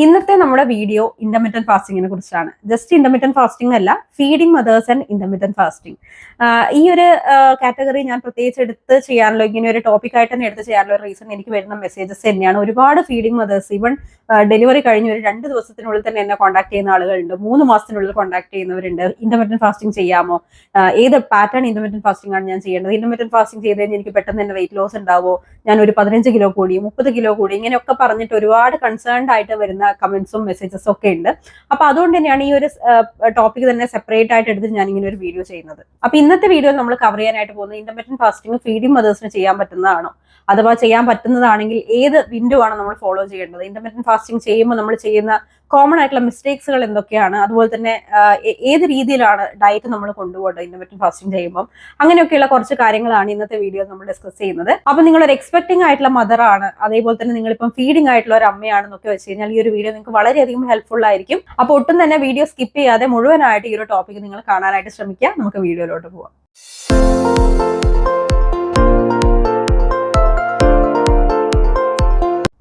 ഇന്നത്തെ നമ്മുടെ video intermittent ഫാസ്റ്റിങ്ങിനെ കുറിച്ചാണ്. ജസ്റ്റ് ഇന്റർമിറ്റന്റ് ഫാസ്റ്റിംഗ് അല്ല, feeding mothers and intermittent fasting. ഈ ഒരു കാറ്റഗറി ഞാൻ പ്രത്യേകിച്ച് എടുത്ത് ചെയ്യാനുള്ള, ഇങ്ങനെ ഒരു ടോപ്പിക്കായിട്ട് തന്നെ എടുത്ത് ചെയ്യാനുള്ള ഒരു റീസൺ എനിക്ക് വരുന്ന മെസ്സേജസ് തന്നെയാണ്. ഒരുപാട് ഫീഡിംഗ് മദേഴ്സ് ഈവൻ ഡെലിവറി കഴിഞ്ഞ് ഒരു 2 ദിവസത്തിനുള്ളിൽ തന്നെ എന്നെ കോൺടാക്ട് ചെയ്യുന്ന ആളുകളുണ്ട്, 3 മാസത്തിനുള്ളിൽ കോൺടാക്ട് ചെയ്യുന്നവരുണ്ട്. ഇന്റർമിറ്റന്റ് ഫാസ്റ്റിംഗ് ചെയ്യാമോ, ഏത് പാറ്റേൺ ഇന്റർമിറ്റന്റ് ഫാസ്റ്റിംഗ് ആണ് ഞാൻ ചെയ്യേണ്ടത്, ഇന്റർമിറ്റന്റ് ഫാസ്റ്റിംഗ് ചെയ്ത് കഴിഞ്ഞാൽ എനിക്ക് പെട്ടെന്ന് തന്നെ വെയിറ്റ് ലോസ് ഉണ്ടാവോ, ഞാൻ ഒരു 15 കിലോ കൂടി 30 കിലോ കൂടി, ഇങ്ങനെയൊക്കെ പറഞ്ഞിട്ട് ഒരുപാട് കൺസേൺഡ് ആയിട്ട് വരുന്ന കമന്റ്സും മെസ്സേജസും ഒക്കെ ഉണ്ട്. അപ്പൊ അതുകൊണ്ട് തന്നെയാണ് ഈ ഒരു ടോപ്പിക് തന്നെ സെപ്പറേറ്റ് ആയിട്ട് എടുത്തിട്ട് ഞാൻ ഇങ്ങനെ ഒരു വീഡിയോ ചെയ്യുന്നത്. അപ്പൊ ഇന്നത്തെ വീഡിയോയിൽ നമ്മൾ കവർ ചെയ്യാനായിട്ട് പോകുന്നത് ഇന്റർമിറ്റന്റ് ഫാസ്റ്റിംഗ് ഫീഡിംഗ് മദേഴ്സിന് ചെയ്യാൻ പറ്റുന്നതാണോ, അഥവാ ചെയ്യാൻ പറ്റുന്നതാണെങ്കിൽ ഏത് വിൻഡോ ആണ് നമ്മൾ ഫോളോ ചെയ്യേണ്ടത്, ഇന്റർമിറ്റന്റ് ഫാസ്റ്റിംഗ് ചെയ്യുമ്പോൾ നമ്മൾ ചെയ്യുന്ന കോമൺ ആയിട്ടുള്ള മിസ്റ്റേക്സുകൾ എന്തൊക്കെയാണ്, അതുപോലെ തന്നെ ഏത് രീതിയിലാണ് ഡയറ്റ് നമ്മൾ കൊണ്ടുപോകേണ്ടത് ഇന്റർമിറ്റന്റ് ഫാസ്റ്റിംഗ് ചെയ്യുമ്പോൾ, അങ്ങനെയൊക്കെയുള്ള കുറച്ച് കാര്യങ്ങളാണ് ഇന്നത്തെ വീഡിയോ നമ്മൾ ഡിസ്കസ് ചെയ്യുന്നത്. അപ്പൊ നിങ്ങളൊരു എക്സ്പെക്ടിംഗ് ആയിട്ടുള്ള മദർ ആണ്, അതേപോലെ തന്നെ നിങ്ങളിപ്പം ഫീഡിംഗ് ആയിട്ടുള്ള ഒരു അമ്മയാണെന്നൊക്കെ വെച്ച് കഴിഞ്ഞാൽ ഈ ഒരു വീഡിയോ നിങ്ങൾക്ക് വളരെയധികം ഹെൽപ്ഫുൾ ആയിരിക്കും. അപ്പൊ ഒട്ടും തന്നെ വീഡിയോ സ്കിപ്പ് ചെയ്യാതെ മുഴുവനായിട്ട് ഈ ഒരു ടോപ്പിക് നിങ്ങൾ കാണാനായിട്ട് ശ്രമിക്കുക. നമുക്ക് വീഡിയോയിലോട്ട് പോവാം.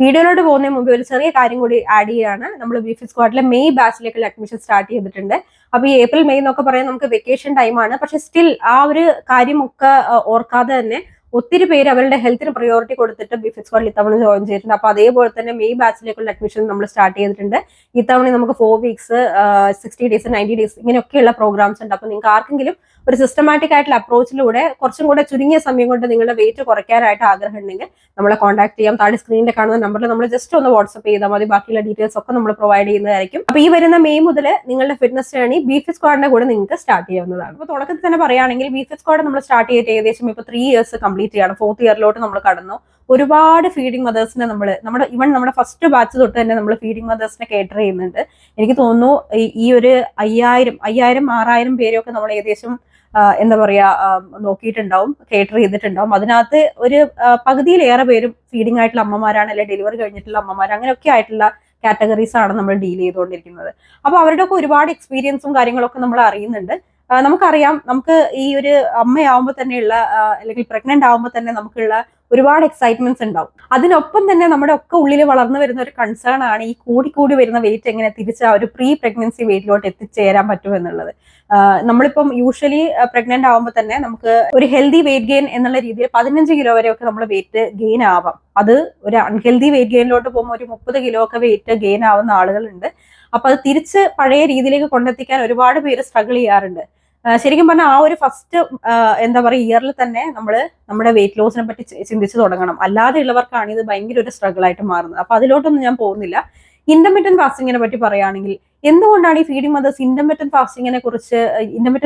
വീഡിയോയിലോട്ട് പോകുന്നതിന് മുമ്പ് ഒരു ചെറിയ കാര്യം കൂടി ആഡ് ചെയ്യാണ്. നമ്മൾ ബിഫിറ്റ് സ്ക്വാഡിലെ മെയ് ബാച്ചിലേക്കുള്ള അഡ്മിഷൻ സ്റ്റാർട്ട് ചെയ്തിട്ടുണ്ട്. അപ്പൊ ഈ ഏപ്രിൽ മെയ് എന്നൊക്കെ പറയാൻ നമുക്ക് വെക്കേഷൻ ടൈമാണ്. പക്ഷെ സ്റ്റിൽ ആ ഒരു കാര്യമൊക്കെ ഓർക്കാതെ തന്നെ ഒത്തിരി പേര് അവരുടെ ഹെൽത്തിന് പ്രയോറിറ്റി കൊടുത്തിട്ട് ബിഫിറ്റ് സ്ക്വാഡിൽ ഇത്തവണ ജോയിൻ ചെയ്തിട്ടുണ്ട്. അപ്പൊ അതേപോലെ തന്നെ മെയ് ബാച്ചിലേക്കുള്ള അഡ്മിഷൻ നമ്മൾ സ്റ്റാർട്ട് ചെയ്തിട്ടുണ്ട്. ഇത്തവണ നമുക്ക് 4 വീക്സ് 60 ഡേയ്സ് 90 ഡേയ്സ് ഇങ്ങനെയൊക്കെയുള്ള പ്രോഗ്രാംസ് ഉണ്ട്. അപ്പൊ നിങ്ങൾക്ക് ആർക്കെങ്കിലും ഒരു സിസ്റ്റമാറ്റിക് ആയിട്ടുള്ള അപ്രോച്ചിലൂടെ കുറച്ചും കൂടെ ചുരുങ്ങിയ സമയം കൊണ്ട് നിങ്ങളുടെ വെയിറ്റ് കുറയ്ക്കാനായിട്ട് ആഗ്രഹം ഉണ്ടെങ്കിൽ നമ്മളെ കോൺടാക്ട് ചെയ്യാം. താഴെ സ്ക്രീനിൽ കാണുന്ന നമ്പറിൽ നമ്മൾ ജസ്റ്റ് ഒന്ന് വാട്സ്ആപ്പ് ചെയ്താൽ മതി. ബാക്കിയുള്ള ഡീറ്റെയിൽസ് ഒക്കെ നമ്മൾ പ്രൊവൈഡ് ചെയ്യുന്നതായിരിക്കും. അപ്പൊ ഈ വരുന്ന മെയ് മുതൽ നിങ്ങളുടെ ഫിറ്റ്നസ് ജേർണി ബിഫിറ്റ് സ്ക്വാഡിന്റെ കൂടെ നിങ്ങൾക്ക് സ്റ്റാർട്ട് ചെയ്യാവുന്നതാണ്. അപ്പൊ തുടക്കത്തിൽ തന്നെ പറയുകയാണെങ്കിൽ ബിഫിറ്റ് സ്ക്വാഡ് നമ്മൾ സ്റ്റാർട്ട് ചെയ്തിട്ട് ഏകദേശം ഇപ്പൊ 3 ഇയേഴ്സ് കംപ്ലീറ്റ് ചെയ്യാണ്. 4th ഇയറിലോട്ട് നമ്മൾ കടന്നു. ഒരുപാട് ഫീഡിംഗ് മദേഴ്സിനെ നമ്മുടെ ഫസ്റ്റ് ബാച്ച് തൊട്ട് തന്നെ നമ്മൾ ഫീഡിംഗ് മദേഴ്സിനെ കേറ്റർ ചെയ്യുന്നുണ്ട്. എനിക്ക് തോന്നുന്നു ഈ ഒരു 5000-6000 പേരെയൊക്കെ നമ്മൾ ഏകദേശം എന്താ പറയാ നോക്കിയിട്ടുണ്ടാവും, കേറ്റർ ചെയ്തിട്ടുണ്ടാവും. അതിനകത്ത് ഒരു പകുതിയിലേറെ പേരും ഫീഡിംഗ് ആയിട്ടുള്ള അമ്മമാരാണ്, അല്ലെങ്കിൽ ഡെലിവറി കഴിഞ്ഞിട്ടുള്ള അമ്മമാർ, അങ്ങനെയൊക്കെ ആയിട്ടുള്ള കാറ്റഗറീസ് ആണ് നമ്മൾ ഡീൽ ചെയ്തുകൊണ്ടിരിക്കുന്നത്. അപ്പൊ അവരുടെ ഒക്കെ ഒരുപാട് എക്സ്പീരിയൻസും കാര്യങ്ങളൊക്കെ നമ്മൾ അറിയുന്നുണ്ട്. നമുക്കറിയാം, നമുക്ക് ഈ ഒരു അമ്മയാവുമ്പോൾ തന്നെയുള്ള അല്ലെങ്കിൽ പ്രഗ്നന്റ് ആവുമ്പോൾ തന്നെ നമുക്കുള്ള ഒരുപാട് എക്സൈറ്റ്മെന്റ്സ് ഉണ്ടാവും. അതിനൊപ്പം തന്നെ നമ്മുടെ ഒക്കെ ഉള്ളിൽ വളർന്നു വരുന്ന ഒരു കൺസേൺ ആണ് ഈ കൂടി വരുന്ന വെയിറ്റ് എങ്ങനെ തിരിച്ച് ആ ഒരു പ്രീ പ്രഗ്നൻസി വെയിറ്റിലോട്ട് എത്തിച്ചേരാൻ പറ്റുമെന്നുള്ളത്. നമ്മളിപ്പം യൂഷ്വലി പ്രഗ്നന്റ് ആവുമ്പോൾ തന്നെ നമുക്ക് ഒരു ഹെൽത്തി വെയിറ്റ് ഗെയിൻ എന്നുള്ള രീതിയിൽ 15 കിലോ വരെയൊക്കെ നമ്മൾ വെയിറ്റ് ഗെയിൻ ആവാം. അത് ഒരു അൺഹെൽത്തി വെയിറ്റ് ഗെയിനിലോട്ട് പോകുമ്പോൾ ഒരു 30 കിലോ ഒക്കെ വെയിറ്റ് ഗെയിൻ ആവുന്ന ആളുകളുണ്ട്. അപ്പൊ അത് തിരിച്ച് പഴയ രീതിയിലേക്ക് കൊണ്ടെത്തിക്കാൻ ഒരുപാട് പേര് സ്ട്രഗിൾ ചെയ്യാറുണ്ട്. ശരിക്കും പറഞ്ഞാൽ ആ ഒരു ഫസ്റ്റ് എന്താ പറയുക ഇയറിൽ തന്നെ നമ്മൾ നമ്മുടെ വെയിറ്റ് ലോസിനെ പറ്റി ചിന്തിച്ചു തുടങ്ങണം. അല്ലാതെ ഉള്ളവർക്കാണ് ഇത് ഭയങ്കര ഒരു സ്ട്രഗിൾ ആയിട്ട് മാറുന്നത്. അപ്പൊ അതിലോട്ടൊന്നും ഞാൻ പോകുന്നില്ല. ഇന്റർമിറ്റന്റ് ഫാസ്റ്റിങ്ങിനെ പറ്റി പറയുകയാണെങ്കിൽ എന്തുകൊണ്ടാണ് ഈ ഫീഡിംഗ് മദേഴ്സ് ഇന്റർമിറ്റന്റ്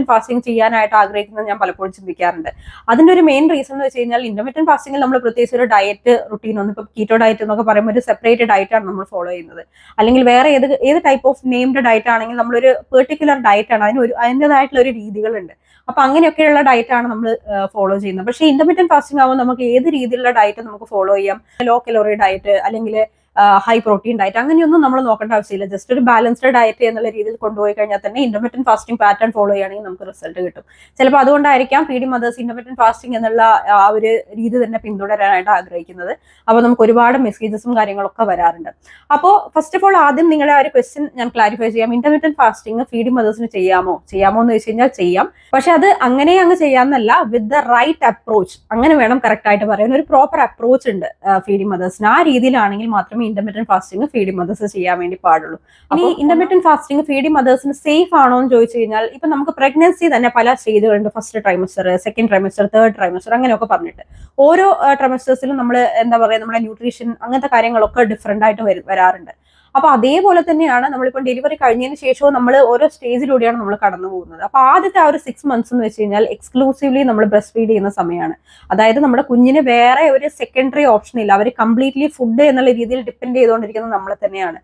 ഫാസ്റ്റിംഗ് ചെയ്യാനായിട്ട് ആഗ്രഹിക്കുന്നത് ഞാൻ പലപ്പോഴും ചിന്തിക്കാറുണ്ട്. അതിന്റെ ഒരു മെയിൻ റീസൺ എന്ന് വെച്ച് കഴിഞ്ഞാൽ ഇന്റർമിറ്റന്റ് ഫാസ്റ്റിംഗിൽ നമ്മൾ പ്രത്യേകിച്ച് ഒരു ഡയറ്റ് റുട്ടീൻ ഒന്നും, ഇപ്പൊ കീറ്റോ ഡയറ്റ് എന്നൊക്കെ പറയുമ്പോൾ ഒരു സെപ്പറേറ്റ് ഡയറ്റ് ആണ് നമ്മൾ ഫോളോ ചെയ്യുന്നത്. അല്ലെങ്കിൽ വേറെ ഏത് ടൈപ്പ് ഓഫ് നെയിംഡ് ഡയറ്റ് ആണെങ്കിൽ നമ്മളൊരു പെർട്ടിക്കുലർ ഡയറ്റ് ആണ്, അതിൻ്റെതായിട്ടുള്ള ഒരു രീതികളുണ്ട്. അപ്പൊ അങ്ങനെയൊക്കെയുള്ള ഡയറ്റ് ആണ് നമ്മൾ ഫോളോ ചെയ്യുന്നത്. പക്ഷേ ഇന്റർമിറ്റന്റ് ഫാസ്റ്റിംഗ് ആവുമ്പോൾ നമുക്ക് ഏത് രീതിയിലുള്ള ഡയറ്റ് നമുക്ക് ഫോളോ ചെയ്യാം. ലോ കലോറി ഡയറ്റ് അല്ലെങ്കിൽ ഹൈ പ്രോട്ടീൻ ഡയറ്റ് അങ്ങനെയൊന്നും നമ്മൾ നോക്കേണ്ട ആവശ്യമില്ല. ജസ്റ്റ് ഒരു ബാലൻസ്ഡ് ഡയറ്റ് എന്നുള്ള രീതിയിൽ കൊണ്ടുപോയി കഴിഞ്ഞാൽ തന്നെ ഇന്റർമിറ്റന്റ് ഫാസ്റ്റിംഗ് പാറ്റേൺ ഫോളോ ചെയ്യുകയാണെങ്കിൽ നമുക്ക് റിസൾട്ട് കിട്ടും. ചിലപ്പോൾ അതുകൊണ്ടായിരിക്കാം ഫീഡിംഗ് മദേഴ്സ് ഇന്റർമിറ്റന്റ് ഫാസ്റ്റിംഗ് എന്നുള്ള ആ ഒരു രീതി തന്നെ പിന്തുടരാനായിട്ട് ആഗ്രഹിക്കുന്നത്. അപ്പോൾ നമുക്ക് ഒരുപാട് മെസ്സേജസും കാര്യങ്ങളൊക്കെ വരാറുണ്ട്. അപ്പോൾ ഫസ്റ്റ് ഓഫ് ഓൾ ആദ്യം നിങ്ങളുടെ ആ ഒരു ക്വസ്റ്റ്യൻ ഞാൻ ക്ലാരിഫൈ ചെയ്യാം. ഇന്റർമിറ്റന്റ് ഫാസ്റ്റിംഗ് ഫീഡിംഗ് മദേഴ്സിന് ചെയ്യാമോ എന്ന് വെച്ച് കഴിഞ്ഞാൽ ചെയ്യാം. പക്ഷെ അത് അങ്ങനെ അങ്ങ് ചെയ്യാമെന്നല്ല, വിത്ത് ദ റൈറ്റ് അപ്രോച്ച്, അങ്ങനെ വേണം കറക്റ്റ് ആയിട്ട് പറയാൻ. ഒരു പ്രോപ്പർ അപ്രോച്ച് ഉണ്ട് ഫീഡിംഗ് മദേഴ്സിന്. ആ രീതിയിലാണെങ്കിൽ മാത്രമേ ഇന്റർമിറ്റന്റ് ഫാസ്റ്റിംഗ് ഫീഡിംഗ് മദേഴ്സ് ചെയ്യാൻ വേണ്ടി പാടുള്ളൂ. ഇനി ഇന്റർമിറ്റന്റ് ഫാസ്റ്റിംഗ് ഫീഡിംഗ് മദേഴ്സിന് സേഫ് ആണോ എന്ന് ചോദിച്ചു കഴിഞ്ഞാൽ ഇപ്പൊ നമുക്ക് പ്രഗ്നൻസി തന്നെ പല സ്റ്റേജുകളുണ്ട്. First trimester, second trimester, third trimester, അങ്ങനെയൊക്കെ പറഞ്ഞിട്ട് ഓരോ ട്രൈമസ്റ്റേഴ്സിലും നമ്മൾ എന്താ പറയുക നമ്മുടെ ന്യൂട്രീഷൻ അങ്ങനത്തെ കാര്യങ്ങളൊക്കെ ഡിഫറെന്റ് ആയിട്ട് വരാറുണ്ട്. അപ്പൊ അതേപോലെ തന്നെയാണ് നമ്മളിപ്പോൾ ഡെലിവറി കഴിഞ്ഞതിന് ശേഷവും നമ്മൾ ഓരോ സ്റ്റേജിലൂടെയാണ് നമ്മൾ കടന്നു പോകുന്നത്. അപ്പൊ ആദ്യത്തെ ആ ഒരു 6 months എന്ന് വെച്ച് കഴിഞ്ഞാൽ എക്സ്ക്ലൂസീവ്ലി നമ്മൾ ബ്രസ്റ്റ് ഫീഡ് ചെയ്യുന്ന സമയമാണ്. അതായത് നമ്മുടെ കുഞ്ഞിന് വേറെ ഒരു സെക്കൻഡറി ഓപ്ഷൻ ഇല്ല. അവർ കംപ്ലീറ്റ്ലി ഫുഡ് എന്നുള്ള രീതിയിൽ ഡിപ്പെൻഡ് ചെയ്തുകൊണ്ടിരിക്കുന്നത് നമ്മളെ തന്നെയാണ്.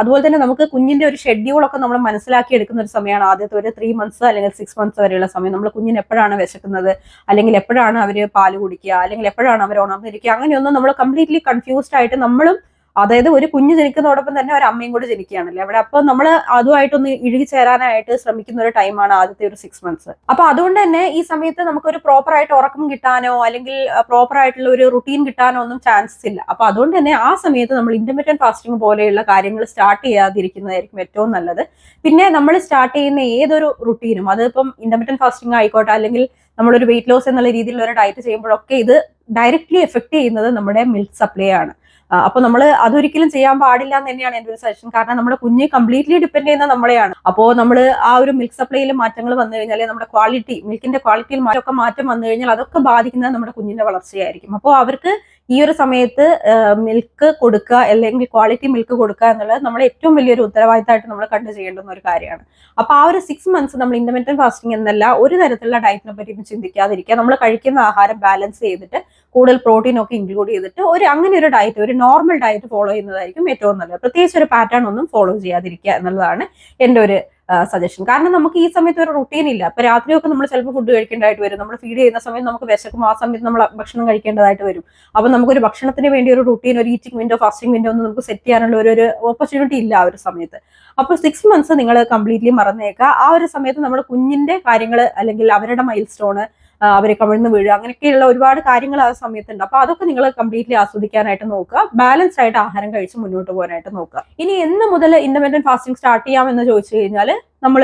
അതുപോലെ തന്നെ നമുക്ക് കുഞ്ഞിന്റെ ഒരു ഷെഡ്യൂളൊക്കെ നമ്മൾ മനസ്സിലാക്കി എടുക്കുന്ന ഒരു സമയമാണ് ആദ്യത്തെ ഒരു 3 months അല്ലെങ്കിൽ 6 months വരെയുള്ള സമയം. നമ്മൾ കുഞ്ഞിന് എപ്പോഴാണ് വിശക്കുന്നത്, അല്ലെങ്കിൽ എപ്പോഴാണ് അവർ പാല് കുടിക്കുക, അല്ലെങ്കിൽ എപ്പോഴാണ് അവർ ഉണർന്നിരിക്കുക, അങ്ങനെയൊന്നും നമ്മൾ കംപ്ലീറ്റ്ലി കൺഫ്യൂസ്ഡ് ആയിട്ട് നമ്മളും അതായത് ഒരു കുഞ്ഞ് ജനിക്കുന്നതോടൊപ്പം തന്നെ ഒരു അമ്മയും കൂടെ ജനിക്കുകയാണല്ലേ അവിടെ. അപ്പൊ നമ്മൾ അതുമായിട്ടൊന്ന് ഇഴുകി ചേരാനായിട്ട് ശ്രമിക്കുന്ന ഒരു ടൈമാണ് ആദ്യത്തെ ഒരു 6 months. അപ്പൊ അതുകൊണ്ട് തന്നെ ഈ സമയത്ത് നമുക്കൊരു പ്രോപ്പർ ആയിട്ട് ഉറക്കം കിട്ടാനോ അല്ലെങ്കിൽ പ്രോപ്പർ ആയിട്ടുള്ള ഒരു റുട്ടീൻ കിട്ടാനോ ഒന്നും ചാൻസസ് ഇല്ല. അപ്പൊ അതുകൊണ്ട് തന്നെ ആ സമയത്ത് നമ്മൾ ഇന്റർമീഡിയറ്റ് ഫാസ്റ്റിംഗ് പോലെയുള്ള കാര്യങ്ങൾ സ്റ്റാർട്ട് ചെയ്യാതിരിക്കുന്നതായിരിക്കും ഏറ്റവും നല്ലത്. പിന്നെ നമ്മൾ സ്റ്റാർട്ട് ചെയ്യുന്ന ഏതൊരു റുട്ടീനും, അതിപ്പം ഇന്റർമീഡിയറ്റ് ഫാസ്റ്റിംഗ് ആയിക്കോട്ടെ അല്ലെങ്കിൽ നമ്മളൊരു വെയിറ്റ് ലോസ് എന്നുള്ള രീതിയിലുള്ള ഒരു ഡയറ്റ് ചെയ്യുമ്പോഴൊക്കെ ഇത് ഡയറക്ട്ലി എഫക്ട് ചെയ്യുന്നത് നമ്മുടെ മിൽക്ക് സപ്ലൈ ആണ്. അപ്പൊ നമ്മൾ അതൊരിക്കലും ചെയ്യാൻ പാടില്ല എന്ന് തന്നെയാണ് എന്റെ ഒരു സജഷൻ. കാരണം നമ്മുടെ കുഞ്ഞ് കംപ്ലീറ്റ്ലി ഡിപ്പെൻഡ് ചെയ്യുന്ന നമ്മളെയാണ്. അപ്പോൾ നമ്മൾ ആ ഒരു മിൽക്ക് സപ്ലൈയിൽ മാറ്റങ്ങൾ വന്നു കഴിഞ്ഞാൽ, നമ്മുടെ ക്വാളിറ്റി, മിൽക്കിന്റെ ക്വാളിറ്റിയിൽ മാറ്റം വന്നു കഴിഞ്ഞാൽ അതൊക്കെ ബാധിക്കുന്നത് നമ്മുടെ കുഞ്ഞിന്റെ വളർച്ചയായിരിക്കും. അപ്പോൾ അവർക്ക് ഈ ഒരു സമയത്ത് മിൽക്ക് കൊടുക്കുക അല്ലെങ്കിൽ ക്വാളിറ്റി മിൽക്ക് കൊടുക്കുക എന്നുള്ളത് നമ്മുടെ ഏറ്റവും വലിയൊരു ഉത്തരവാദിത്തമായിട്ട് നമ്മൾ കണ്ടു ചെയ്യേണ്ടുന്ന ഒരു കാര്യമാണ്. അപ്പൊ ആ ഒരു 6 months നമ്മൾ ഇന്റർമീഡിയറ്റ് ഫാസ്റ്റിംഗ് എന്നല്ല ഒരു തരത്തിലുള്ള ഡയറ്റിനെ പറ്റി ചിന്തിക്കാതിരിക്കുക. നമ്മൾ കഴിക്കുന്ന ആഹാരം ബാലൻസ് ചെയ്തിട്ട് കൂടുതൽ പ്രോട്ടീൻ ഒക്കെ ഇൻക്ലൂഡ് ചെയ്തിട്ട് അങ്ങനെ ഒരു ഡയറ്റ്, ഒരു നോർമൽ ഡയറ്റ് ഫോളോ ചെയ്യുന്നതായിരിക്കും ഏറ്റവും നല്ലത്. പ്രത്യേകിച്ച് ഒരു പാറ്റേൺ ഒന്നും ഫോളോ ചെയ്യാതിരിക്കുക എന്നുള്ളതാണ് എൻ്റെ ഒരു സജഷൻ. കാരണം നമുക്ക് ഈ സമയത്ത് ഒരു റുട്ടീൻ ഇല്ല. അപ്പൊ രാത്രിയൊക്കെ നമ്മൾ ചിലപ്പോൾ ഫുഡ് കഴിക്കേണ്ടതായിട്ട് വരും. നമ്മൾ ഫീഡ് ചെയ്യുന്ന സമയത്ത് നമുക്ക് വിശക്കും, ആ സമയത്ത് നമ്മൾ ഭക്ഷണം കഴിക്കേണ്ടതായിട്ട് വരും. അപ്പൊ നമുക്കൊരു ഭക്ഷണത്തിന് വേണ്ടി ഒരു റുട്ടീൻ, ഒരു ഈറ്റിംഗ് വിൻഡോ, ഫാസ്റ്റിംഗ് വിൻഡോ ഒന്നും നമുക്ക് സെറ്റ് ചെയ്യാനുള്ള ഒരു ഓപ്പർച്യൂണിറ്റി ഇല്ല ആ ഒരു സമയത്ത്. അപ്പോൾ 6 months നിങ്ങൾ കംപ്ലീറ്റ്ലി മറന്നേക്കുക. ആ ഒരു സമയത്ത് നമ്മുടെ കുഞ്ഞിന്റെ കാര്യങ്ങൾ അല്ലെങ്കിൽ അവരുടെ മൈൽ സ്റ്റോണ്, അവരെ കമിഴ്ന്ന് വീഴുക, അങ്ങനെയൊക്കെയുള്ള ഒരുപാട് കാര്യങ്ങൾ ആ സമയത്തുണ്ട്. അപ്പൊ അതൊക്കെ നിങ്ങൾ കംപ്ലീറ്റ്ലി ആസ്വദിക്കാനായിട്ട് നോക്കുക. ബാലൻസ്ഡ് ആയിട്ട് ആഹാരം കഴിച്ച് മുന്നോട്ട് പോകാനായിട്ട് നോക്കുക. ഇനി എന്ന് മുതൽ ഇന്റർമീഡിയറ്റ് ഫാസ്റ്റിംഗ് സ്റ്റാർട്ട് ചെയ്യാമെന്ന് ചോദിച്ചു കഴിഞ്ഞാൽ, നമ്മൾ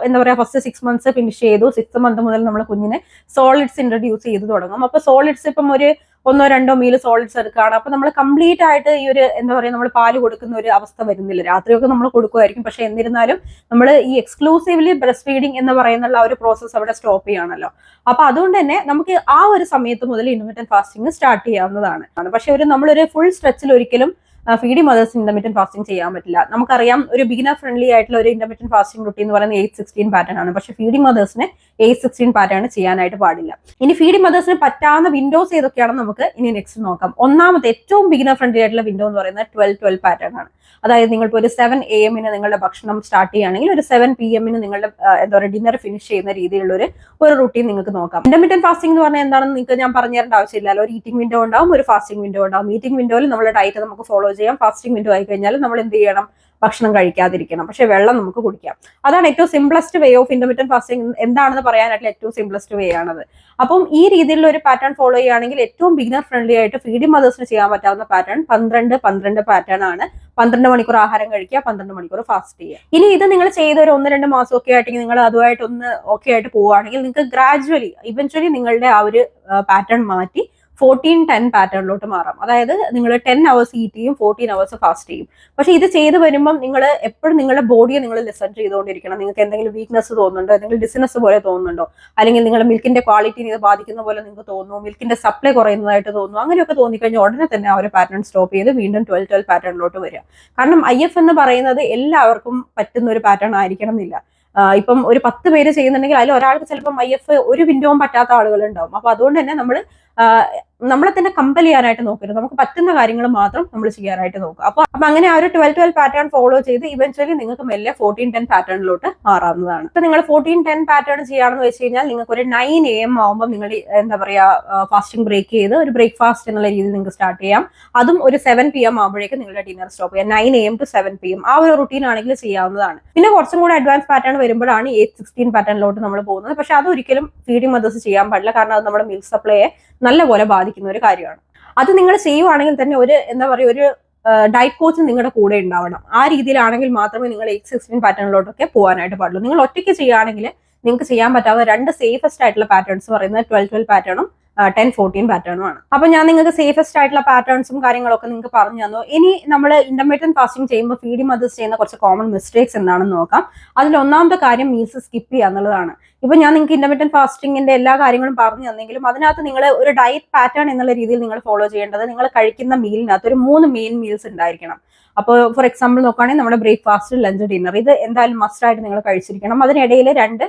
എന്താ പറയാ, ഫസ്റ്റ് 6 months ഫിനിഷ് ചെയ്തു. 6th month മുതൽ നമ്മൾ കുഞ്ഞിനെ സോളിഡ്സ് ഇൻട്രൊഡ്യൂസ് ചെയ്ത് തുടങ്ങും. അപ്പൊ സോളിഡ്സ് ഇപ്പം ഒരു 1-2 മീൽ സോളിഡ്സ് എടുക്കുകയാണ്. അപ്പൊ നമ്മൾ കംപ്ലീറ്റ് ആയിട്ട് ഈ ഒരു എന്താ പറയുക, നമ്മൾ പാല് കൊടുക്കുന്ന ഒരു അവസ്ഥ വരുന്നില്ല. രാത്രിയൊക്കെ നമ്മൾ കൊടുക്കുമായിരിക്കും. പക്ഷെ എന്നിരുന്നാലും നമ്മൾ ഈ എക്സ്ക്ലൂസീവ്ലി ബ്രസ്റ്റ് ഫീഡിങ് എന്ന് പറയുന്നുള്ള ഒരു പ്രോസസ്സ് അവിടെ സ്റ്റോപ്പ് ചെയ്യുകയാണല്ലോ. അപ്പൊ അതുകൊണ്ട് തന്നെ നമുക്ക് ആ ഒരു സമയത്ത് മുതൽ ഇന്റർമീഡിയറ്റ് ഫാസ്റ്റിംഗ് സ്റ്റാർട്ട് ചെയ്യാവുന്നതാണ്. പക്ഷെ നമ്മളൊരു ഫുൾ സ്ട്രെച്ചിൽ ഒരിക്കലും ഫീഡിംഗ് മദേഴ്സ് ഇന്റർമീഡിയറ്റ് ഫാസ്റ്റിംഗ് ചെയ്യാൻ പറ്റില്ല. നമുക്കറിയാം, ഒരു ബിഗിനർ ഫ്രണ്ട്ലി ആയിട്ടുള്ള ഒരു ഇന്റർമീഡിയറ്റ് ഫാസ്റ്റിംഗ് റുട്ടീൻ എന്ന് പറയുന്നത് 8-16 പാറ്റേൺ ആണ്. പക്ഷെ ഫീഡിംഗ് മദേഴ്സിന് 8-16 പാറ്റേൺ ചെയ്യാനായിട്ട് പാടില്ല. ഇനി ഫീഡിംഗ് മദേഴ്സിന് പറ്റാവുന്ന വിൻഡോസ് ഏതൊക്കെയാണെന്ന് നമുക്ക് ഇനി നെക്സ്റ്റ് നോക്കാം. ഒന്നാമത്തെ ഏറ്റവും ബിഗിനർ ഫ്രണ്ട്ലി ആയിട്ടുള്ള വിൻഡോ എന്ന് പറയുന്നത് 12-12 പാറ്റേൺ ആണ്. അതായത് നിങ്ങൾക്ക് ഒരു 7 AM നിങ്ങളുടെ ഭക്ഷണം സ്റ്റാർട്ട് ചെയ്യുകയാണെങ്കിൽ ഒരു 7 PM നിങ്ങളുടെ എന്താ പറയുക ഡിന്നർ ഫിനിഷ് ചെയ്യുന്ന രീതിയിലുള്ള ഒരു റുട്ടീൻ നിങ്ങൾക്ക് നോക്കാം. ഇന്റർമീഡിയറ്റ് ഫാസ്റ്റിംഗ് എന്ന് പറഞ്ഞാൽ എന്താണെന്ന് നിങ്ങൾക്ക് ഞാൻ പറഞ്ഞു തരേണ്ട ആവശ്യമില്ലല്ലോ. ഒരു ഈറ്റിംഗ് വിൻഡോ ഉണ്ടാവും, ഒരു ഫാസ്റ്റിംഗ് വിൻഡോ ഉണ്ടാവും. ഈറ്റിംഗ് വിൻഡോയിൽ നമ്മുടെ ഡയറ്റ് നമുക്ക് ഫോളോ ചെയ്യാം. ഫാസ്റ്റിംഗ് വിൻഡോ ആയി കഴിഞ്ഞാൽ നമ്മൾ എന്ത് ചെയ്യണം? ഭക്ഷണം കഴിക്കാതിരിക്കണം, പക്ഷെ വെള്ളം നമുക്ക് കുടിക്കാം. അതാണ് ഏറ്റവും simplest way of intermediate fasting എന്താണെന്ന് പറയാനായിട്ടുള്ള ഏറ്റവും സിംപ്ലസ്റ്റ് വേ ആണത്. അപ്പം ഈ രീതിയിലുള്ള ഒരു പാറ്റേൺ ഫോളോ ചെയ്യുകയാണെങ്കിൽ ഏറ്റവും ബിഗിനർ ഫ്രണ്ട്ലി ആയിട്ട് ഫീഡിംഗ് മദേഴ്സിന് ചെയ്യാൻ പറ്റാവുന്ന പാറ്റേൺ 12-12 പാറ്റേൺ ആണ്. 12 മണിക്കൂർ ആഹാരം കഴിക്കുക, 12 മണിക്കൂർ ഫാസ്റ്റ് ചെയ്യുക. ഇനി ഇത് നിങ്ങൾ ചെയ്ത ഒരു 1-2 മാസം ഒക്കെ ആയിട്ടെങ്കിൽ നിങ്ങൾ അതുമായിട്ടൊന്ന് ഓക്കെ ആയിട്ട് പോവുകയാണെങ്കിൽ നിങ്ങൾക്ക് ഗ്രാജുവലി ഇവൻച്വലി നിങ്ങളുടെ ആ ഒരു പാറ്റേൺ മാറ്റി 14-10 പാറ്റേണിലോട്ട് മാറാം. അതായത് നിങ്ങൾ 10 hours ഈറ്റ് ചെയ്യും, 14 hours ഫാസ്റ്റ് ചെയ്യും. പക്ഷെ ഇത് ചെയ്ത് വരുമ്പം നിങ്ങൾ എപ്പോഴും നിങ്ങളുടെ ബോഡിയെ നിങ്ങൾ ലിസൺ ചെയ്തുകൊണ്ടിരിക്കണം. നിങ്ങൾക്ക് എന്തെങ്കിലും വീക്ക്നെസ് തോന്നുന്നുണ്ടോ, എന്തെങ്കിലും ഡിസിനസ് പോലെ തോന്നുന്നുണ്ടോ, അല്ലെങ്കിൽ നിങ്ങളുടെ മിൽക്കിന്റെ ക്വാളിറ്റിനെ ഇത് ബാധിക്കുന്ന പോലെ നിങ്ങൾക്ക് തോന്നുന്നു, മിൽക്കിന്റെ സപ്ലൈ കുറയുന്നതായിട്ട് തോന്നുന്നു, അങ്ങനെയൊക്കെ തോന്നിക്കഴിഞ്ഞാൽ ഉടനെ തന്നെ ആ ഒരു പാറ്റേൺ സ്റ്റോപ്പ് ചെയ്ത് വീണ്ടും 12-12 പാറ്റേണിലോട്ട് വരിക. കാരണം IF എന്ന് പറയുന്നത് എല്ലാവർക്കും പറ്റുന്ന ഒരു പാറ്റേൺ ആയിരിക്കണം എന്നില്ല. ഇപ്പം ഒരു 10 പേര് ചെയ്യുന്നുണ്ടെങ്കിൽ അതിൽ ഒരാൾക്ക് ചിലപ്പം IF ഒരു വിൻഡോവും പറ്റാത്ത ആളുകൾ ഉണ്ടാവും. അപ്പൊ അതുകൊണ്ട് തന്നെ നമ്മളെ തന്നെ കമ്പൽ ചെയ്യാനായിട്ട് നോക്കരുത്. നമുക്ക് പറ്റുന്ന കാര്യങ്ങൾ മാത്രം നമ്മൾ ചെയ്യാനായിട്ട് നോക്കുക. അപ്പൊ അങ്ങനെ ആ ഒരു 12-12 പാറ്റേൺ ഫോളോ ചെയ്ത് ഇവൻച്വലി നിങ്ങൾക്ക് മെല്ലെ 14-10 പാറ്റേണിലോട്ട് മാറാവുന്നതാണ്. ഇപ്പൊ നിങ്ങൾ 14-10 പാറ്റേൺ ചെയ്യാണെന്ന് വെച്ച് കഴിഞ്ഞാൽ നിങ്ങൾക്ക് ഒരു 9 AM ആവുമ്പോൾ നിങ്ങൾ എന്താ പറയാ ഫാസ്റ്റിംഗ് ബ്രേക്ക് ചെയ്ത് ഒരു ബ്രേക്ക്ഫാസ്റ്റ് എന്നുള്ള രീതിയിൽ നിങ്ങൾക്ക് സ്റ്റാർട്ട് ചെയ്യാം. അതും ഒരു 7 PM ആകുമ്പോഴേക്കും നിങ്ങളുടെ ഡിന്നർ സ്റ്റോപ്പ് ചെയ്യാം. 9 AM to 7 PM ആ ഒരു റുട്ടീൻ ആണെങ്കിൽ ചെയ്യാവുന്നതാണ്. പിന്നെ കുറച്ചും കൂടെ അഡ്വാൻസ് പാറ്റേൺ വരുമ്പോഴാണ് 8-16 പാറ്റേണിലോട്ട് നമ്മൾ പോകുന്നത്. പക്ഷെ അതൊരിക്കലും ഫീഡിംഗ് മദേഴ്സ് ചെയ്യാൻ പാടില്ല. കാരണം അത് നമ്മുടെ മിൽക്ക് സപ്ലൈയെ നല്ലപോലെ ബാധിക്കുന്ന ഒരു കാര്യമാണ്. അത് നിങ്ങൾ ചെയ്യുവാണെങ്കിൽ തന്നെ ഒരു എന്താ പറയുക, ഒരു ഡയറ്റ് കോച്ച് നിങ്ങളുടെ കൂടെ ഉണ്ടാവണം. ആ രീതിയിലാണെങ്കിൽ മാത്രമേ നിങ്ങൾ 8-16 പാറ്റേണിലോട്ടൊക്കെ പോകാനായിട്ട് പാടുള്ളൂ. നിങ്ങൾ ഒറ്റയ്ക്ക് ചെയ്യുകയാണെങ്കിൽ നിങ്ങൾക്ക് ചെയ്യാൻ പറ്റാവുന്ന 2 സേഫസ്റ്റ് ആയിട്ടുള്ള പാറ്റേൺസ് പറയുന്നത് 12-12 പാറ്റേണും 10-14 പാറ്റേണുമാണ്. അപ്പൊ ഞാൻ നിങ്ങൾക്ക് സേഫസ്റ്റ് ആയിട്ടുള്ള പാറ്റേൺസും കാര്യങ്ങളൊക്കെ നിങ്ങൾക്ക് പറഞ്ഞു തന്നു. ഇനി നമ്മൾ ഇന്റർമീഡിയറ്റ് ഫാസ്റ്റിംഗ് ചെയ്യുമ്പോൾ ഫീഡിംഗ് മദേഴ്സ് ചെയ്യുന്ന കുറച്ച് കോമൺ മിസ്റ്റേക്സ് എന്താണെന്ന് നോക്കാം. അതിൽ ഒന്നാമത്തെ കാര്യം മീൽസ് സ്കിപ്പ് ചെയ്യുക എന്നുള്ളതാണ്. ഇപ്പൊ ഞാൻ നിങ്ങൾക്ക് ഇന്റർമീഡിയറ്റ് ഫാസ്റ്റിംഗിന്റെ എല്ലാ കാര്യങ്ങളും പറഞ്ഞു തന്നെങ്കിലും അതിനകത്ത് നിങ്ങൾ ഒരു ഡയറ്റ് പാറ്റേൺ എന്നുള്ള രീതിയിൽ നിങ്ങൾ ഫോളോ ചെയ്യേണ്ടത്, നിങ്ങൾ കഴിക്കുന്ന മീലിനകത്ത് ഒരു 3 മെയിൻ മീൽസ് ഉണ്ടായിരിക്കണം. അപ്പോൾ ഫോർ എക്സാമ്പിൾ നോക്കുകയാണെങ്കിൽ നമ്മുടെ ബ്രേക്ക്ഫാസ്റ്റ്, ലഞ്ച്, ഡിന്നർ ഇത് എന്തായാലും മസ്റ്റ് ആയിട്ട് നിങ്ങൾ കഴിച്ചിരിക്കണം. അതിനിടയിൽ 2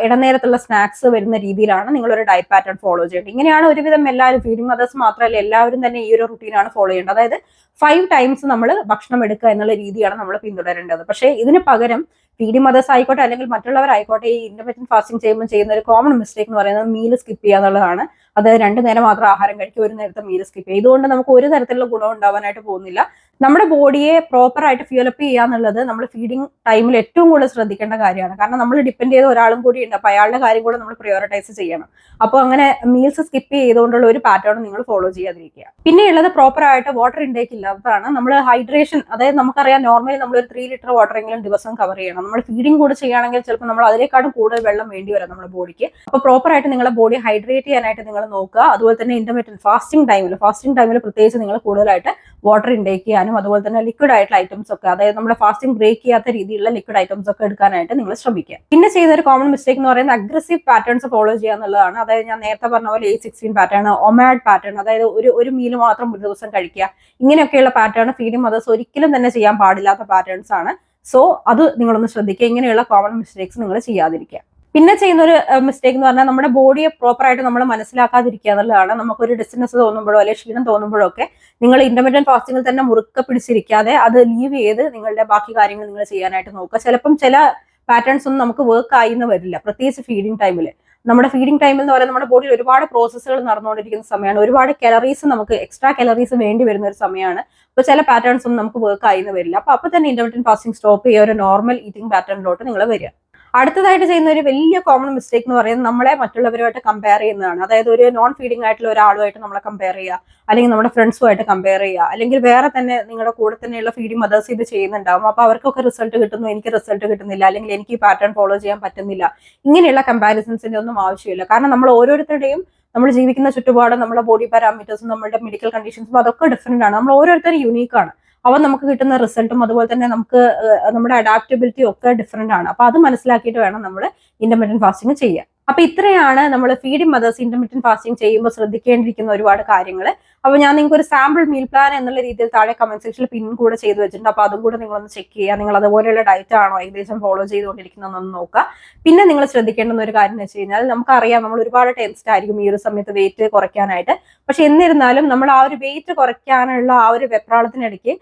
ഇടനേരത്തുള്ള സ്നാക്സ് വരുന്ന രീതിയിലാണ് നിങ്ങളൊരു ഡയറ്റ് പാറ്റേൺ ഫോളോ ചെയ്യേണ്ടത്. ഇങ്ങനെയാണ് ഒരുവിധം എല്ലാവരും, ഫീഡിംഗ് മദേഴ്സ് മാത്രമല്ല എല്ലാവരും തന്നെ ഈ ഒരു റുട്ടീനാണ് ഫോളോ ചെയ്യേണ്ടത്. അതായത് 5 times നമ്മൾ ഭക്ഷണം എടുക്കുക എന്നുള്ള രീതിയാണ് നമ്മൾ പിന്തുടരേണ്ടത്. പക്ഷേ ഇതിന് പകരം ഫീഡിംഗ് മദേഴ്സ് ആയിക്കോട്ടെ അല്ലെങ്കിൽ മറ്റുള്ളവരായിക്കോട്ടെ ഈ ഇന്റർമീഡിയറ്റ് ഫാസ്റ്റിംഗ് ചെയ്യുമ്പോൾ ചെയ്യുന്ന ഒരു കോമൺ മിസ്റ്റേക്ക് എന്ന് പറയുന്നത് മീൽ സ്കിപ്പ് ചെയ്യുക എന്നുള്ളതാണ്. അതായത് 2 നേരം മാത്രം ആഹാരം കഴിക്കുക, ഒരു നേരത്തെ മീൽ സ്കിപ്പ് ചെയ്യുക. ഇതുകൊണ്ട് നമുക്ക് ഒരു തരത്തിലുള്ള ഗുണം ഉണ്ടാവാനായിട്ട് പോകുന്നില്ല. നമ്മുടെ ബോഡിയെ പ്രോപ്പർ ആയിട്ട് ഫ്യൂലപ്പ് ചെയ്യുക എന്നുള്ളത് നമ്മൾ ഫീഡിങ് ടൈമിൽ ഏറ്റവും കൂടുതൽ ശ്രദ്ധിക്കേണ്ട കാര്യമാണ്. കാരണം നമ്മൾ ഡിപ്പെൻഡ് ചെയ്ത ഒരാളും കൂടി ഉണ്ട്, അപ്പൊ അയാളുടെ കാര്യം കൂടെ നമ്മൾ പ്രയോറിറ്റൈസ് ചെയ്യണം. അപ്പോൾ അങ്ങനെ മീൽസ് സ്കിപ്പ് ചെയ്തുകൊണ്ടുള്ള ഒരു പാറ്റേൺ നിങ്ങൾ ഫോളോ ചെയ്യാതിരിക്കുക. പിന്നെ ഉള്ളത് പ്രോപ്പർ ആയിട്ട് വാട്ടർ ഇൻടേക്ക് ഇല്ലാത്തതാണ്. നമ്മൾ ഹൈഡ്രേഷൻ, അതായത് നമുക്കറിയാം നോർമലി നമ്മൾ ഒരു 3 ലിറ്റർ വാട്ടർ എങ്കിലും ദിവസം കവർ ചെയ്യണം. നമ്മൾ ഫീഡിങ് കൂടെ ചെയ്യുകയാണെങ്കിൽ ചിലപ്പോൾ നമ്മൾ അതിനേക്കാളും കൂടുതൽ വെള്ളം വേണ്ടി വരാം നമ്മുടെ ബോഡിക്ക്. അപ്പോൾ പ്രോപ്പർ ആയിട്ട് നിങ്ങളുടെ ബോഡി ഹൈഡ്രേറ്റ് ചെയ്യാനായിട്ട് നിങ്ങൾ നോക്കുക. അതുപോലെ തന്നെ ഇന്റർമീഡിയറ്റ് ഫാസ്റ്റിംഗ് ടൈമിൽ പ്രത്യേകിച്ച് നിങ്ങൾ കൂടുതലായിട്ട് വാട്ടർ ഇൻടേക്ക് ചെയ്യാനും അതുപോലെ തന്നെ ലിക്വിഡ് ആയിട്ടുള്ള ഐറ്റംസ് ഒക്കെ, അതായത് നമ്മുടെ ഫാസ്റ്റിംഗ് ബ്രേക്ക് ചെയ്യാത്ത രീതിയിലുള്ള ലിക്വിഡ് ഐറ്റംസ് ഒക്കെ എടുക്കാനായിട്ട് നിങ്ങൾ ശ്രമിക്കുക. പിന്നെ ചെയ്യുന്ന ഒരു കോമൺ മിസ്റ്റേക്ക് എന്ന് പറയുന്നത് അഗ്രസീവ് പാറ്റേൺസ് ഫോളോ ചെയ്യുക എന്നുള്ളതാണ്. അതായത് ഞാൻ നേരത്തെ പറഞ്ഞ പോലെ 8-16 പാറ്റേൺ, ഒമാഡ് പാറ്റേൺ, അതായത് ഒരു മീൽ മാത്രം ഒരു ദിവസം കഴിക്കുക, ഇങ്ങനെയൊക്കെയുള്ള പാറ്റേൺ ഫീഡിംഗ് മദേഴ്സ് ഒരിക്കലും തന്നെ ചെയ്യാൻ പാടില്ലാത്ത പാറ്റേൺസ് ആണ്. സോ അത് നിങ്ങളൊന്ന് ശ്രദ്ധിക്കുക. ഇങ്ങനെയുള്ള കോമൺ മിസ്റ്റേക്സ് നിങ്ങൾ ചെയ്യാതിരിക്കുക. പിന്നെ ചെയ്യുന്ന ഒരു മിസ്റ്റേക്ക് എന്ന് പറഞ്ഞാൽ നമ്മുടെ ബോഡിയെ പ്രോപ്പർ ആയിട്ട് നമ്മൾ മനസ്സിലാക്കാതിരിക്കുക എന്നുള്ളതാണ്. നമുക്കൊരു ഡിസ്റ്റൻസ് തോന്നുമ്പോഴോ അല്ലെങ്കിൽ ക്ഷീണം തോന്നുമ്പോഴോ ഒക്കെ നിങ്ങൾ ഇന്റർമീഡിയറ്റ് ഫാസ്റ്റിംഗിൽ തന്നെ മുറുക്കെ പിടിച്ചിരിക്കാതെ അത് ലീവ് ചെയ്ത് നിങ്ങളുടെ ബാക്കി കാര്യങ്ങൾ നിങ്ങൾ ചെയ്യാനായിട്ട് നോക്കുക. ചിലപ്പം ചില പാറ്റേൺസ് ഒന്നും നമുക്ക് വർക്ക് ആയി എന്ന് വരില്ല, പ്രത്യേകിച്ച് ഫീഡിംഗ് ടൈമിൽ. നമ്മുടെ ഫീഡിംഗ് ടൈമിൽ എന്ന് പറയുന്നത് നമ്മുടെ ബോഡിയിൽ ഒരുപാട് പ്രോസസ്സുകൾ നടന്നുകൊണ്ടിരിക്കുന്ന സമയമാണ്, ഒരുപാട് കലറീസ്, നമുക്ക് എക്സ്ട്രാ കലറീസ് വേണ്ടി വരുന്ന ഒരു സമയമാണ്. അപ്പോൾ ചില പാറ്റേൺസ് ഒന്നും നമുക്ക് വർക്ക് ആയി എന്ന് വരില്ല. അപ്പോൾ തന്നെ ഇന്റർമീഡിയറ്റ് ഫാസ്റ്റിംഗ് സ്റ്റോപ്പ് ചെയ്യുക, ഒരു നോർമൽ ഈറ്റിംഗ് പാറ്റേണിലോട്ട് നിങ്ങൾ വരിക. അടുത്തതായിട്ട് ചെയ്യുന്ന ഒരു വലിയ കോമൺ മിസ്റ്റേക്ക് എന്ന് പറയുന്നത് നമ്മളെ മറ്റുള്ളവരുമായിട്ട് കമ്പയർ ചെയ്യുന്നതാണ്. അതായത് ഒരു നോൺ ഫീഡിംഗ് ആയിട്ടുള്ള ഒരാളുമായിട്ട് നമ്മളെ കമ്പയർ ചെയ്യുക, അല്ലെങ്കിൽ നമ്മുടെ ഫ്രണ്ട്സുമായിട്ട് കമ്പയർ ചെയ്യുക, അല്ലെങ്കിൽ വേറെ തന്നെ നിങ്ങളുടെ കൂടെ തന്നെയുള്ള ഫീഡിംഗ് മദേഴ്സ് ഇത് ചെയ്യുന്നുണ്ടാവും. അപ്പോൾ അവർക്കൊക്കെ റിസൾട്ട് കിട്ടുന്നു, എനിക്ക് റിസൾട്ട് കിട്ടുന്നില്ല, അല്ലെങ്കിൽ എനിക്ക് ഈ പാറ്റേൺ ഫോളോ ചെയ്യാൻ പറ്റുന്നില്ല. ഇങ്ങനെയുള്ള കമ്പാരിസൺസിന്റെ ഒന്നും ആവശ്യമില്ല. കാരണം നമ്മൾ ഓരോരുത്തരുടെയും നമ്മൾ ജീവിക്കുന്ന ചുറ്റുപാടും നമ്മുടെ ബോഡി പാരാമീറ്റേഴ്സും നമ്മുടെ മെഡിക്കൽ കണ്ടീഷൻസും അതൊക്കെ ഡിഫറെന്റ് ആണ്. നമ്മൾ ഓരോരുത്തരും യൂണീക്ക് ആണ്. അവ നമുക്ക് കിട്ടുന്ന റിസൾട്ടും അതുപോലെ തന്നെ നമുക്ക് നമ്മുടെ അഡാപ്റ്റബിലിറ്റിയും ഒക്കെ ഡിഫറെന്റ് ആണ്. അപ്പൊ അത് മനസ്സിലാക്കിയിട്ട് വേണം നമ്മൾ ഇന്റർമീഡിയറ്റ് ഫാസ്റ്റിംഗ് ചെയ്യാൻ. അപ്പൊ ഇത്രയാണ് നമ്മൾ ഫീഡിംഗ് മദേഴ്സ് ഇന്റർമീഡിയറ്റ് ഫാസ്റ്റിംഗ് ചെയ്യുമ്പോൾ ശ്രദ്ധിക്കേണ്ടിയിരിക്കുന്ന ഒരുപാട് കാര്യങ്ങൾ. അപ്പൊ ഞാൻ നിങ്ങൾക്ക് ഒരു സാമ്പിൾ മീൽ പ്ലാൻ എന്നുള്ള രീതിയിൽ താഴെ കമന്റ് സെക്ഷനിൽ പിൻ കൂടെ ചെയ്ത് വെച്ചിട്ടുണ്ട്. അപ്പൊ അതും കൂടെ നിങ്ങളൊന്ന് ചെക്ക് ചെയ്യുക. നിങ്ങൾ അതുപോലെയുള്ള ഡയറ്റ് ആണോ ഏകദേശം ഫോളോ ചെയ്തുകൊണ്ടിരിക്കുന്നതെന്നൊന്ന് നോക്കുക. പിന്നെ നിങ്ങൾ ശ്രദ്ധിക്കേണ്ടുന്ന ഒരു കാര്യം എന്ന് വെച്ച് കഴിഞ്ഞാൽ, നമുക്കറിയാം നമ്മൾ ഒരുപാട് ടെൻസ്ഡ് ആയിരിക്കും ഈ ഒരു സമയത്ത് വെയിറ്റ് കുറയ്ക്കാനായിട്ട്. പക്ഷെ എന്നിരുന്നാലും നമ്മൾ ആ ഒരു വെയിറ്റ് കുറയ്ക്കാനുള്ള ആ ഒരു വെപ്രാളത്തിനിടയ്ക്ക്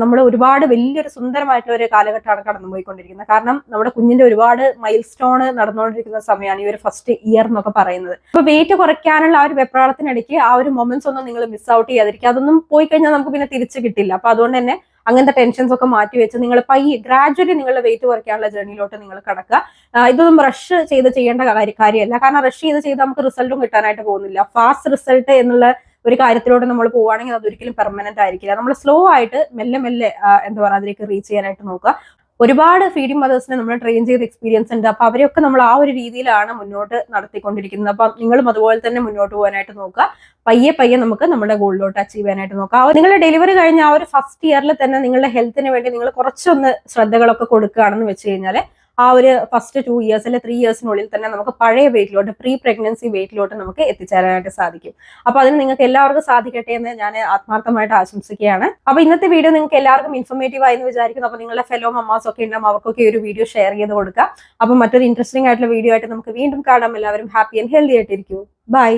നമ്മൾ ഒരുപാട് വലിയൊരു സുന്ദരമായിട്ടുള്ള ഒരു കാലഘട്ടമാണ് കടന്നുപോയിക്കൊണ്ടിരിക്കുന്നത്. കാരണം നമ്മുടെ കുഞ്ഞിന്റെ ഒരുപാട് മൈൽ സ്റ്റോൺ നടന്നുകൊണ്ടിരിക്കുന്ന സമയമാണ് ഈ ഒരു ഫസ്റ്റ് ഇയർ എന്നൊക്കെ പറയുന്നത്. അപ്പൊ വെയിറ്റ് കുറയ്ക്കാനുള്ള ആ ഒരു വെപ്രാളത്തിനിടയ്ക്ക് ആ ഒരു മൊമെന്റ്സ് ഒന്നും നിങ്ങൾ മിസ് ഔട്ട് ചെയ്യാതിരിക്കുക. അതൊന്നും പോയി കഴിഞ്ഞാൽ നമുക്ക് പിന്നെ തിരിച്ചു കിട്ടില്ല. അപ്പൊ അതുകൊണ്ട് തന്നെ അങ്ങനത്തെ ടെൻഷൻസ് ഒക്കെ മാറ്റി വെച്ച് നിങ്ങൾ ഗ്രാജുവലി നിങ്ങളുടെ വെയിറ്റ് കുറയ്ക്കാനുള്ള ജേർണിയിലോട്ട് നിങ്ങൾ കടക്കുക. ഇതൊന്നും റഷ് ചെയ്യേണ്ട കാര്യമല്ല. കാരണം റഷ് ചെയ്ത് നമുക്ക് റിസൾട്ടും കിട്ടാനായിട്ട് പോകുന്നില്ല. ഫാസ്റ്റ് റിസൾട്ട് എന്നുള്ള ഒരു കാര്യത്തിലോട്ട് നമ്മൾ പോവുകയാണെങ്കിൽ അതൊരിക്കലും പെർമനന്റ് ആയിരിക്കില്ല. നമ്മൾ സ്ലോ ആയിട്ട് മെല്ലെ എന്താ പറയുക അതിലേക്ക് റീച്ച് ചെയ്യാനായിട്ട് നോക്കുക. ഒരുപാട് ഫീഡിംഗ് മദേഴ്സിനെ നമ്മൾ ട്രെയിൻ ചെയ്ത് എക്സ്പീരിയൻസ് ഉണ്ട്. അപ്പൊ അവരെയൊക്കെ നമ്മൾ ആ ഒരു രീതിയിലാണ് മുന്നോട്ട് നടത്തിക്കൊണ്ടിരിക്കുന്നത്. അപ്പൊ നിങ്ങളും അതുപോലെ തന്നെ മുന്നോട്ട് പോകാനായിട്ട് നോക്കുക. പയ്യെ നമുക്ക് നമ്മുടെ ഗോളിലോട്ട് അച്ചീവ് ചെയ്യാനായിട്ട് നോക്കുക. നിങ്ങളുടെ ഡെലിവറി കഴിഞ്ഞ ആ ഒരു ഫസ്റ്റ് ഇയറിൽ തന്നെ നിങ്ങളുടെ ഹെൽത്തിന് വേണ്ടി നിങ്ങൾ കുറച്ചൊന്ന് ശ്രദ്ധകളൊക്കെ കൊടുക്കുകയാണെന്ന് വെച്ച് കഴിഞ്ഞാൽ ആ ഒരു ഫസ്റ്റ് 2 years അല്ലെ 3 yearsനുള്ളിൽ തന്നെ നമുക്ക് പഴയ വെയിറ്റിലോട്ട്, പ്രീ പ്രഗ്നൻസി വെയിറ്റിലോട്ട് നമുക്ക് എത്തിച്ചേരാനായിട്ട് സാധിക്കും. അപ്പൊ അതിന് നിങ്ങൾക്ക് എല്ലാവർക്കും സാധിക്കട്ടെ എന്ന് ഞാൻ ആത്മാർത്ഥമായിട്ട് ആശംസിക്കുകയാണ്. അപ്പൊ ഇന്നത്തെ വീഡിയോ നിങ്ങൾക്ക് എല്ലാവർക്കും ഇൻഫോർമേറ്റീവ് ആയി എന്ന് വിചാരിക്കുന്നു. അപ്പൊ നിങ്ങളുടെ ഫെലോ മമ്മാസ് ഒക്കെ ഉണ്ടാവും, അവർക്കൊക്കെ ഒരു വീഡിയോ ഷെയർ ചെയ്ത് കൊടുക്കുക. അപ്പൊ മറ്റൊരു ഇൻട്രസ്റ്റിംഗ് ആയിട്ടുള്ള വീഡിയോ ആയിട്ട് നമുക്ക് വീണ്ടും കാണാം. എല്ലാവരും ഹാപ്പി ആൻഡ് ഹെൽത്തി ആയിട്ടിരിക്കൂ. ബൈ.